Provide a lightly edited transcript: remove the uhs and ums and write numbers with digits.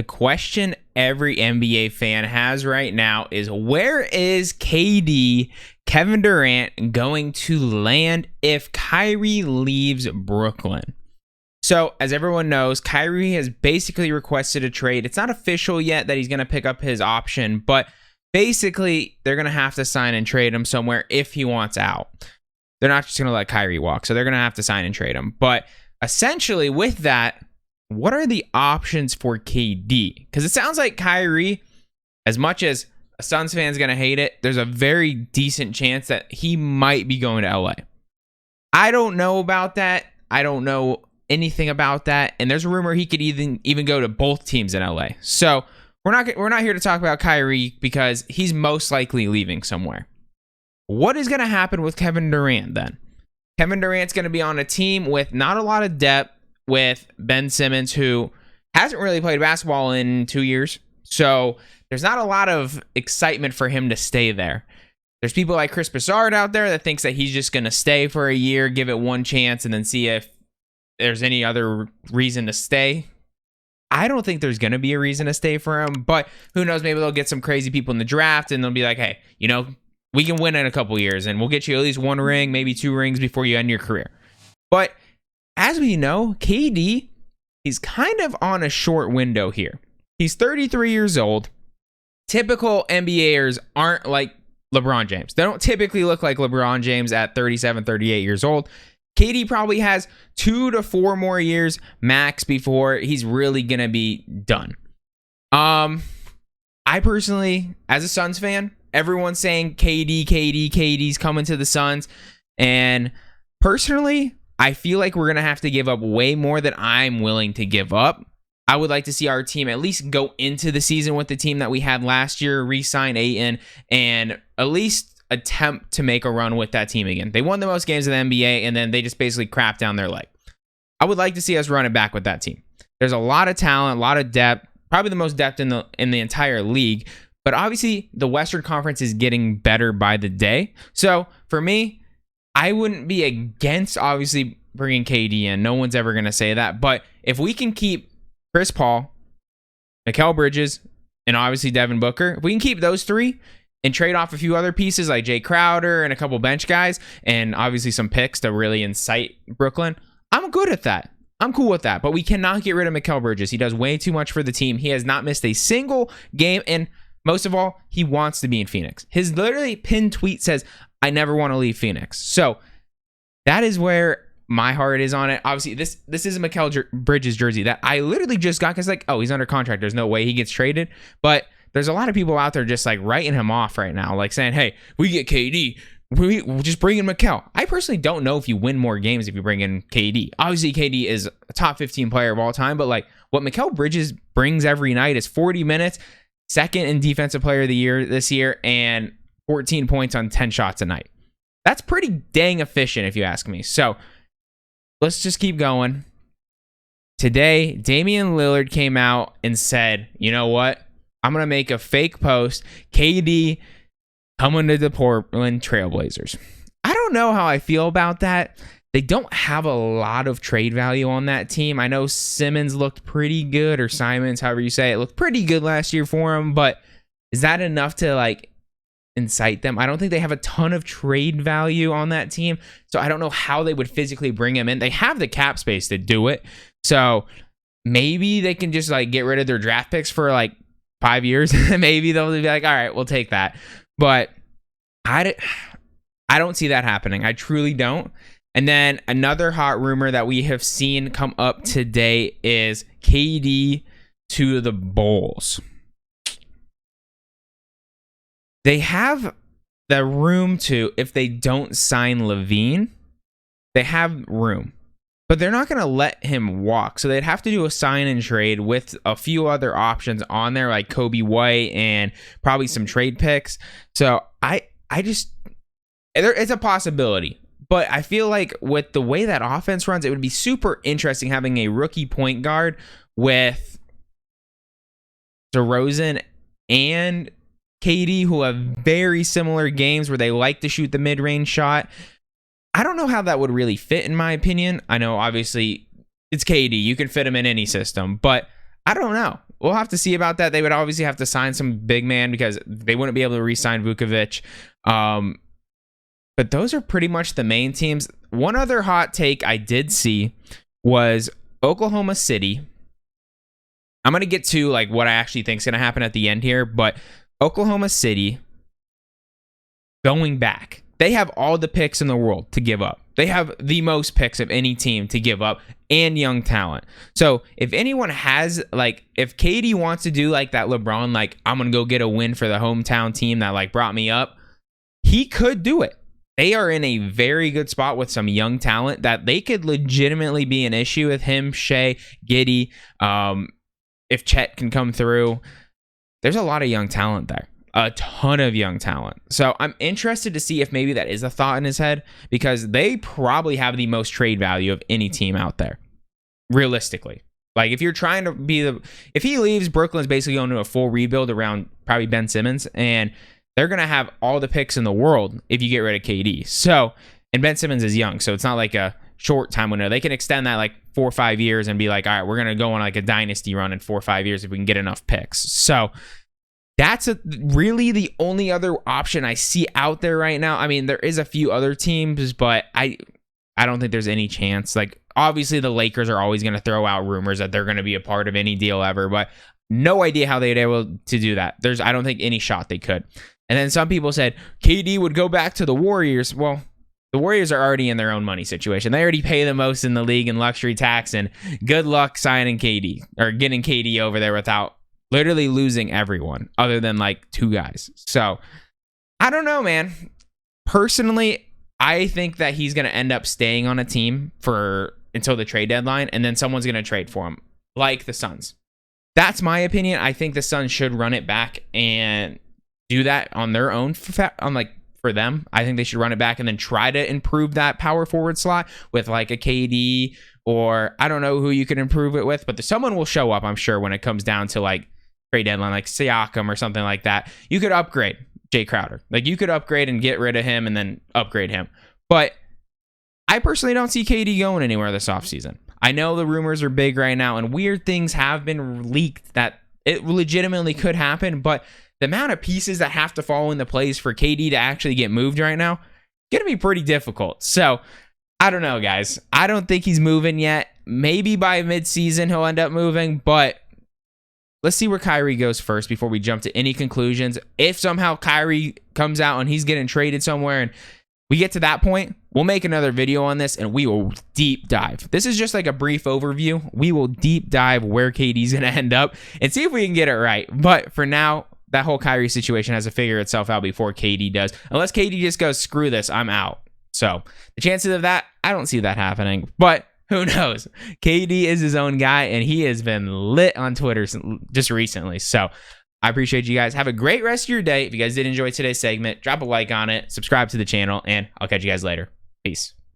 the question every NBA fan has right now is, where is KD, Kevin Durant, going to land if Kyrie leaves Brooklyn? So, as everyone knows, Kyrie has basically requested a trade. It's not official yet that he's going to pick up his option, but basically, they're going to have to sign and trade him somewhere if he wants out. They're not just going to let Kyrie walk, so they're going to have to sign and trade him. But essentially, with that, what are the options for KD? Because it sounds like Kyrie, as much as a Suns fan's going to hate it, there's a very decent chance that he might be going to LA. I don't know about that. I don't know anything about that. And there's a rumor he could even go to both teams in LA. So we're not here to talk about Kyrie because he's most likely leaving somewhere. What is going to happen with Kevin Durant then? Kevin Durant's going to be on a team with not a lot of depth, with Ben Simmons, who hasn't really played basketball in 2 years. So there's not a lot of excitement for him to stay there. There's people like Chris Broussard out there that thinks that he's just going to stay for a year, give it one chance, and then see if there's any other reason to stay. I don't think there's going to be a reason to stay for him, but who knows? Maybe they'll get some crazy people in the draft and they'll be like, hey, we can win in a couple years and we'll get you at least one ring, maybe 2 rings before you end your career. But as we know, KD, he's kind of on a short window here. He's 33 years old. Typical NBAers aren't like LeBron James. They don't typically look like LeBron James at 37, 38 years old. KD probably has 2 to 4 more years max before he's really going to be done. I personally, as a Suns fan, everyone's saying KD's coming to the Suns. And personally, I feel like we're going to have to give up way more than I'm willing to give up. I would like to see our team at least go into the season with the team that we had last year, re-sign Ayton, and at least attempt to make a run with that team again. They won the most games in the NBA, and then they just basically crapped down their leg. I would like to see us run it back with that team. There's a lot of talent, a lot of depth, probably the most depth in the entire league. But obviously, the Western Conference is getting better by the day. So for me, I wouldn't be against obviously bringing KD in. No one's ever going to say that. But if we can keep Chris Paul, Mikal Bridges, and obviously Devin Booker, if we can keep those 3 and trade off a few other pieces like Jay Crowder and a couple bench guys and obviously some picks to really incite Brooklyn, I'm good at that. I'm cool with that. But we cannot get rid of Mikal Bridges. He does way too much for the team. He has not missed a single game. And most of all, he wants to be in Phoenix. His literally pinned tweet says, I never want to leave Phoenix. So that is where my heart is on it. Obviously, this is a Mikal Bridges jersey that I literally just got because like, oh, he's under contract. There's no way he gets traded. But there's a lot of people out there just like writing him off right now, like saying, hey, we get KD. We'll just bring in Mikal. I personally don't know if you win more games if you bring in KD. Obviously, KD is a top 15 player of all time, but like what Mikal Bridges brings every night is 40 minutes, second in defensive player of the year this year, and 14 points on 10 shots a night. That's pretty dang efficient if you ask me. So let's just keep going. Today, Damian Lillard came out and said, you know what? I'm going to make a fake post. KD coming to the Portland Trailblazers. I don't know how I feel about that. They don't have a lot of trade value on that team. I know Simmons looked pretty good, or Simons, however you say it, looked pretty good last year for him, but is that enough to like incite them? I don't think they have a ton of trade value on that team, so I don't know how they would physically bring him in. They have the cap space to do it, so maybe they can just like get rid of their draft picks for like 5 years. Maybe they'll be like, all right, we'll take that. But I don't see that happening. I truly don't. And then another hot rumor that we have seen come up today is KD to the Bulls. They have the room to, if they don't sign Levine, they have room. But they're not going to let him walk. So they'd have to do a sign and trade with a few other options on there, like Kobe White and probably some trade picks. So I just, it's a possibility. But I feel like with the way that offense runs, it would be super interesting having a rookie point guard with DeRozan and KD, who have very similar games where they like to shoot the mid-range shot. I don't know how that would really fit, in my opinion. I know, obviously, it's KD. You can fit him in any system. But I don't know. we'll have to see about that. They would obviously have to sign some big man because they wouldn't be able to re-sign Vukovic. But those are pretty much the main teams. One other hot take I did see was Oklahoma City. I'm going to get to like what I actually think is going to happen at the end here, but Oklahoma City going back. They have all the picks in the world to give up. They have the most picks of any team to give up and young talent. So if anyone has, like, if KD wants to do like that LeBron, like, I'm going to go get a win for the hometown team that like brought me up, he could do it. They are in a very good spot with some young talent that they could legitimately be an issue with him, Shea, Giddey, if Chet can come through. There's a lot of young talent there. A ton of young talent. So I'm interested to see if maybe that is a thought in his head, because they probably have the most trade value of any team out there. Realistically. Like, if you're trying to be if he leaves, Brooklyn's basically going to a full rebuild around probably Ben Simmons, and they're going to have all the picks in the world if you get rid of KD. So, and Ben Simmons is young, so it's not like a short time window. They can extend that like 4 or 5 years and be like, all right, we're going to go on like a dynasty run in 4 or 5 years if we can get enough picks. So that's really the only other option I see out there right now. I mean, there is a few other teams, but I don't think there's any chance. Like, obviously the Lakers are always going to throw out rumors that they're going to be a part of any deal ever, but no idea how they'd be able to do that. I don't think any shot they could. And then some people said KD would go back to the Warriors. Well, the Warriors are already in their own money situation. They already pay the most in the league in luxury tax, and good luck signing KD or getting KD over there without literally losing everyone other than like 2 guys. So I don't know, man. Personally, I think that he's going to end up staying on a team until the trade deadline, and then someone's going to trade for him, like the Suns. That's my opinion. I think the Suns should run it back and do that on their own, for them. I think they should run it back and then try to improve that power forward slot with like a KD, or I don't know who you could improve it with, but someone will show up, I'm sure, when it comes down to like trade deadline, like Siakam or something like that. You could upgrade Jay Crowder. Like, you could upgrade and get rid of him and then upgrade him. But I personally don't see KD going anywhere this offseason. I know the rumors are big right now, and weird things have been leaked that it legitimately could happen, but the amount of pieces that have to fall into place for KD to actually get moved right now, going to be pretty difficult. So, I don't know, guys. I don't think he's moving yet. Maybe by midseason he'll end up moving, but let's see where Kyrie goes first before we jump to any conclusions. If somehow Kyrie comes out and he's getting traded somewhere and we get to that point, we'll make another video on this and we will deep dive. This is just like a brief overview. We will deep dive where KD's going to end up and see if we can get it right. But for now, that whole Kyrie situation has to figure itself out before KD does. Unless KD just goes, screw this, I'm out. So the chances of that, I don't see that happening. But who knows? KD is his own guy, and he has been lit on Twitter just recently. So I appreciate you guys. Have a great rest of your day. If you guys did enjoy today's segment, drop a like on it, subscribe to the channel, and I'll catch you guys later. Peace.